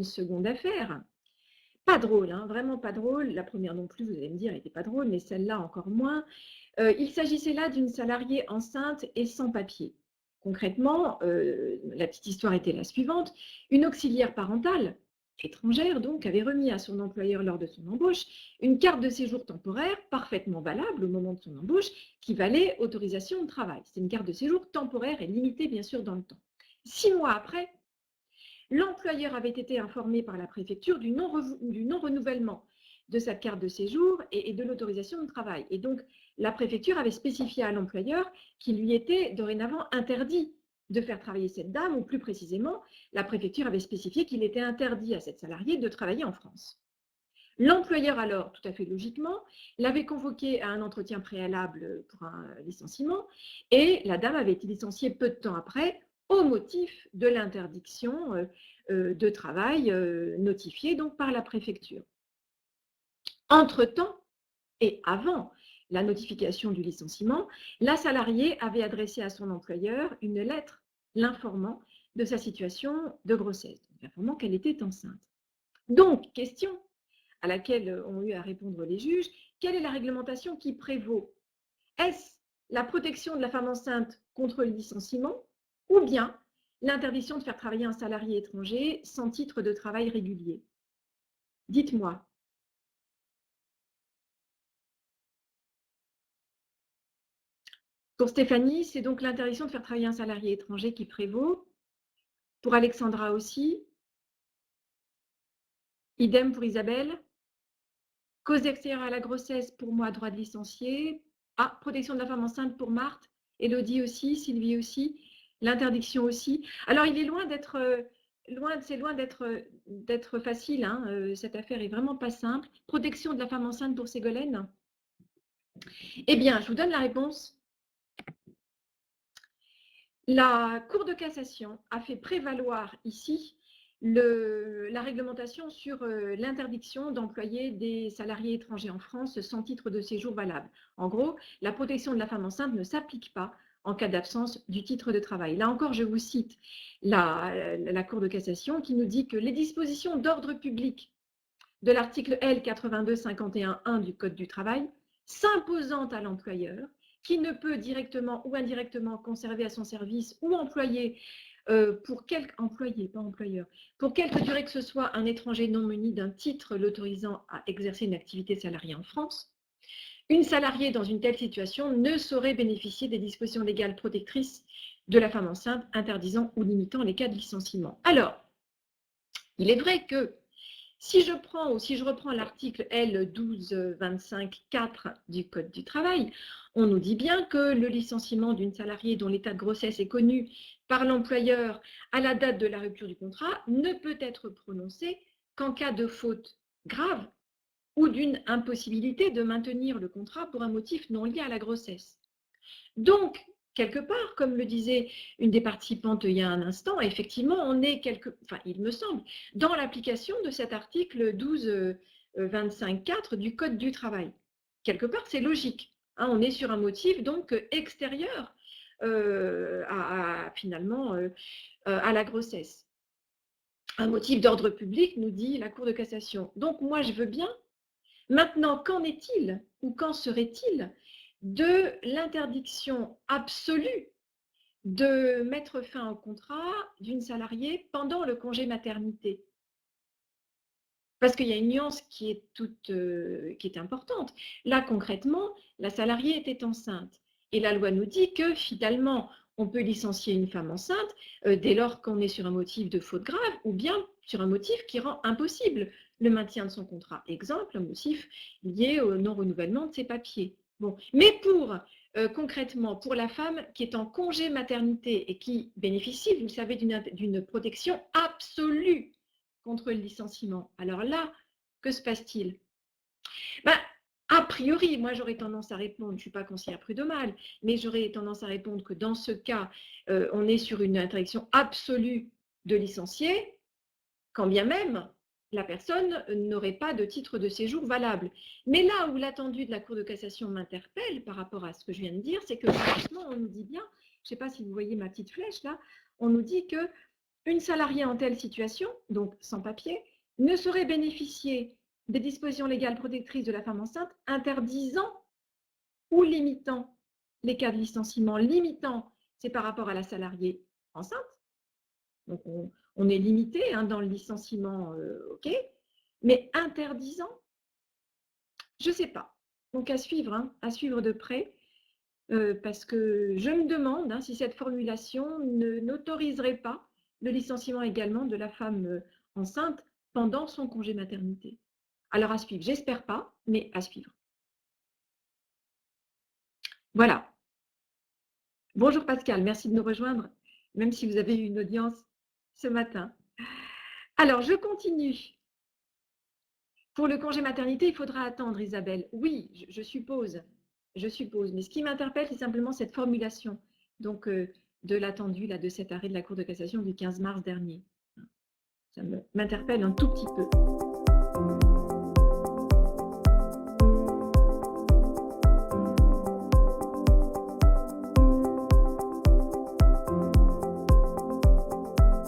une seconde affaire. Pas drôle, hein, vraiment pas drôle. La première non plus, vous allez me dire, elle n'était pas drôle, mais celle-là encore moins. Il s'agissait là d'une salariée enceinte et sans papier. Concrètement, la petite histoire était la suivante. Une auxiliaire parentale, étrangère donc, avait remis à son employeur lors de son embauche une carte de séjour temporaire parfaitement valable au moment de son embauche qui valait autorisation de travail. C'est une carte de séjour temporaire et limitée bien sûr dans le temps. 6 mois après, l'employeur avait été informé par la préfecture du non-renouvellement de sa carte de séjour et de l'autorisation de travail. Et donc, la préfecture avait spécifié à l'employeur qu'il lui était dorénavant interdit de faire travailler cette dame, ou plus précisément, la préfecture avait spécifié qu'il était interdit à cette salariée de travailler en France. L'employeur alors, tout à fait logiquement, l'avait convoquée à un entretien préalable pour un licenciement et la dame avait été licenciée peu de temps après au motif de l'interdiction de travail notifiée donc par la préfecture. Entre-temps et avant la notification du licenciement, la salariée avait adressé à son employeur une lettre l'informant de sa situation de grossesse, l'informant qu'elle était enceinte. Donc, question à laquelle ont eu à répondre les juges, quelle est la réglementation qui prévaut? Est-ce la protection de la femme enceinte contre le licenciement ou bien l'interdiction de faire travailler un salarié étranger sans titre de travail régulier? Dites-moi. Pour Stéphanie, c'est donc l'interdiction de faire travailler un salarié étranger qui prévaut. Pour Alexandra aussi. Idem pour Isabelle. Cause extérieure à la grossesse, pour moi, droit de licencier. Ah, protection de la femme enceinte pour Marthe. Élodie aussi, Sylvie aussi. L'interdiction aussi. Alors, il est loin d'être d'être facile. Hein. Cette affaire est vraiment pas simple. Protection de la femme enceinte pour Ségolène. Eh bien, je vous donne la réponse. La Cour de cassation a fait prévaloir ici la réglementation sur l'interdiction d'employer des salariés étrangers en France sans titre de séjour valable. En gros, la protection de la femme enceinte ne s'applique pas en cas d'absence du titre de travail. Là encore, je vous cite la Cour de cassation qui nous dit que les dispositions d'ordre public de l'article L. 8251-1 du Code du travail s'imposant à l'employeur qui ne peut directement ou indirectement conserver à son service ou employer pour quelque durée que ce soit un étranger non muni d'un titre l'autorisant à exercer une activité salariée en France, une salariée dans une telle situation ne saurait bénéficier des dispositions légales protectrices de la femme enceinte, interdisant ou limitant les cas de licenciement. Alors, il est vrai que si je reprends l'article L. 1225-4 du Code du travail, on nous dit bien que le licenciement d'une salariée dont l'état de grossesse est connu par l'employeur à la date de la rupture du contrat ne peut être prononcé qu'en cas de faute grave ou d'une impossibilité de maintenir le contrat pour un motif non lié à la grossesse. Donc, quelque part, comme le disait une des participantes il y a un instant, effectivement, on est il me semble, dans l'application de cet article 1225-4 du Code du travail. Quelque part, c'est logique. Hein, on est sur un motif donc extérieur finalement à la grossesse. Un motif d'ordre public, nous dit la Cour de cassation. Donc, moi, je veux bien. Maintenant, qu'en est-il ou qu'en serait-il de l'interdiction absolue de mettre fin au contrat d'une salariée pendant le congé maternité? Parce qu'il y a une nuance qui est importante. Là, concrètement, la salariée était enceinte. Et la loi nous dit que finalement, on peut licencier une femme enceinte dès lors qu'on est sur un motif de faute grave ou bien sur un motif qui rend impossible le maintien de son contrat. Exemple, un motif lié au non-renouvellement de ses papiers. Bon. Mais concrètement, pour la femme qui est en congé maternité et qui bénéficie, vous le savez, d'une protection absolue contre le licenciement. Alors là, que se passe-t-il? A priori, moi j'aurais tendance à répondre, je ne suis pas conseillère prud'homale, mais j'aurais tendance à répondre que dans ce cas, on est sur une interdiction absolue de licencier, quand bien même la personne n'aurait pas de titre de séjour valable. Mais là où l'attendu de la Cour de cassation m'interpelle par rapport à ce que je viens de dire, c'est que franchement, on nous dit bien, je ne sais pas si vous voyez ma petite flèche là, on nous dit que Une salariée en telle situation, donc sans papier, ne saurait bénéficier des dispositions légales protectrices de la femme enceinte interdisant ou limitant les cas de licenciement. Limitant, c'est par rapport à la salariée enceinte. Donc on est limité hein, dans le licenciement, ok. Mais interdisant, je ne sais pas. Donc hein, à suivre de près, parce que je me demande hein, si cette formulation n'autoriserait pas le licenciement également de la femme enceinte pendant son congé maternité. Alors à suivre, j'espère pas, mais à suivre. Voilà. Bonjour Pascal, merci de nous rejoindre, même si vous avez eu une audience ce matin. Alors, je continue. Pour le congé maternité, il faudra attendre, Isabelle. Oui, je suppose. Je suppose. Mais ce qui m'interpelle, c'est simplement cette formulation donc, de l'attendu de cet arrêt de la Cour de cassation du 15 mars dernier. Ça m'interpelle un tout petit peu.